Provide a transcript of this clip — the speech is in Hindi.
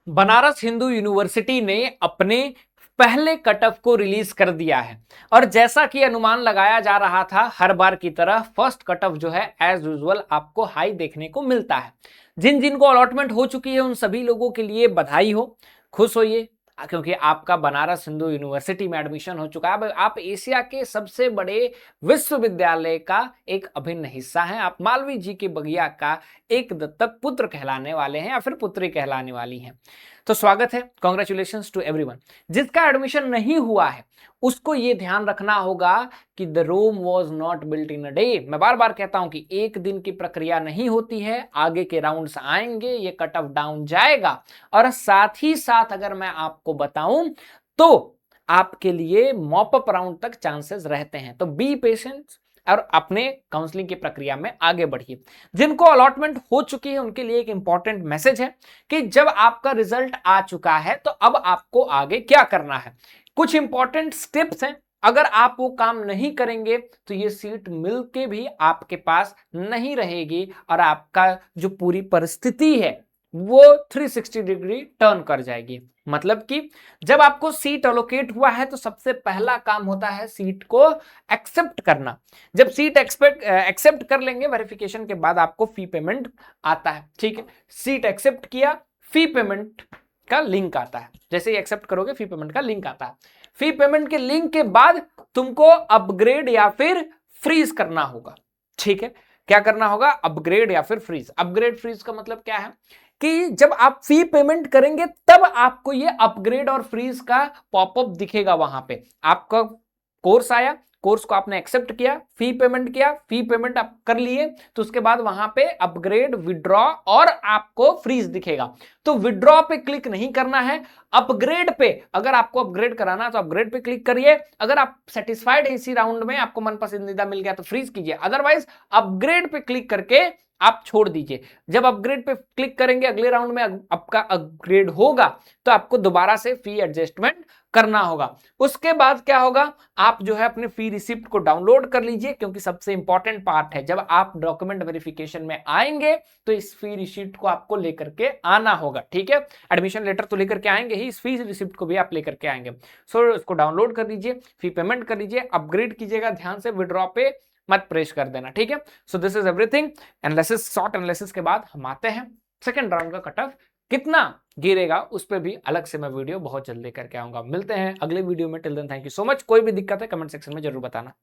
बनारस हिंदू यूनिवर्सिटी ने अपने पहले कट ऑफ को रिलीज कर दिया है और जैसा कि अनुमान लगाया जा रहा था हर बार की तरह फर्स्ट कट ऑफ जो है एज यूजुअल आपको हाई देखने को मिलता है। जिन जिन को अलॉटमेंट हो चुकी है उन सभी लोगों के लिए बधाई हो, खुश होइए क्योंकि आपका बनारस हिंदू यूनिवर्सिटी में एडमिशन हो चुका है। अब आप एशिया के सबसे बड़े विश्वविद्यालय का एक अभिन्न हिस्सा हैं। आप मालवीय जी के बगिया का एक दत्तक पुत्र कहलाने वाले हैं या फिर पुत्री कहलाने वाली हैं। तो स्वागत है, कॉन्ग्रेचुलेशंस टू एवरीवन। जिसका एडमिशन नहीं हुआ है उसको ये ध्यान रखना होगा कि the Rome was not built in a day. मैं बार बार कहता हूं कि एक दिन की प्रक्रिया नहीं होती है, आगे के राउंड्स आएंगे, ये कट ऑफ डाउन जाएगा। और साथ ही साथ अगर मैं आपको बताऊं तो आपके लिए मॉप अप राउंड तक चांसेस रहते हैं। तो बी पेशेंट और अपने काउंसलिंग की प्रक्रिया में आगे बढ़िए। जिनको अलॉटमेंट हो चुकी है उनके लिए एक इंपॉर्टेंट मैसेज है कि जब आपका रिजल्ट आ चुका है तो अब आपको आगे क्या करना है। कुछ इंपॉर्टेंट स्टेप्स हैं, अगर आप वो काम नहीं करेंगे तो ये सीट मिलके भी आपके पास नहीं रहेगी और आपका जो पूरी परिस्थिति है वो 360 डिग्री टर्न कर जाएगी। मतलब कि जब आपको सीट अलोकेट हुआ है तो सबसे पहला काम होता है सीट को एक्सेप्ट करना। जब सीट एक्सेप्ट कर लेंगे वेरिफिकेशन के बाद आपको फी पेमेंट आता है। ठीक है, सीट एक्सेप्ट किया, फी पेमेंट का लिंक आता है। जैसे ही एक्सेप्ट करोगे फी पेमेंट का लिंक आता है। फी पेमेंट के लिंक के बाद तुमको अपग्रेड या फिर फ्रीज करना होगा। ठीक है, क्या करना होगा? अपग्रेड या फिर फ्रीज। अपग्रेड फ्रीज का मतलब क्या है कि जब आप फी पेमेंट करेंगे तब आपको ये अपग्रेड और फ्रीज का पॉपअप दिखेगा। वहां पे आपका कोर्स आया, कोर्स को आपने एक्सेप्ट किया, फी पेमेंट किया, फी पेमेंट आप कर लिए तो उसके बाद वहां पे अपग्रेड, विड्रॉ और आपको फ्रीज दिखेगा। तो विड्रॉ पे क्लिक नहीं करना है, अपग्रेड पे। अगर आपको अपग्रेड कराना तो अपग्रेड पे क्लिक करिए। अगर आप सेटिस्फाइड है इसी राउंड में, आपको मन पसंदीदा मिल गया तो फ्रीज कीजिए, अदरवाइज अपग्रेड पे क्लिक करके आप छोड़ दीजिए। जब अपग्रेड पे क्लिक करेंगे अगले राउंड में आपका अपग्रेड होगा तो आपको दोबारा से फी एडजस्टमेंट करना होगा। उसके बाद क्या होगा, आप जो है अपने फी रिसिप्ट को डाउनलोड कर लीजिए, क्योंकि सबसे इंपॉर्टेंट पार्ट है जब आप डॉक्यूमेंट वेरिफिकेशन में आएंगे तो इस फी रिसिप्ट को आपको लेकर के आना होगा। ठीक है, एडमिशन लेटर तो लेकर के आएंगे ही, इस फी रिसिप्ट को भी आप लेकर के आएंगे। सो इसको डाउनलोड कर लीजिए, फी पेमेंट कर लीजिए, अपग्रेड कीजिएगा ध्यान से, विड्रॉ पे मत प्रेस कर देना। ठीक है, so this is everything. Analysis, short analysis के बाद हम आते हैं सेकंड राउंड का कट ऑफ कितना गिरेगा, उस पर भी अलग से मैं वीडियो बहुत जल्दी करके आऊंगा। मिलते हैं अगले वीडियो में। Till then thank you so much. कोई भी दिक्कत है कमेंट सेक्शन में जरूर बताना।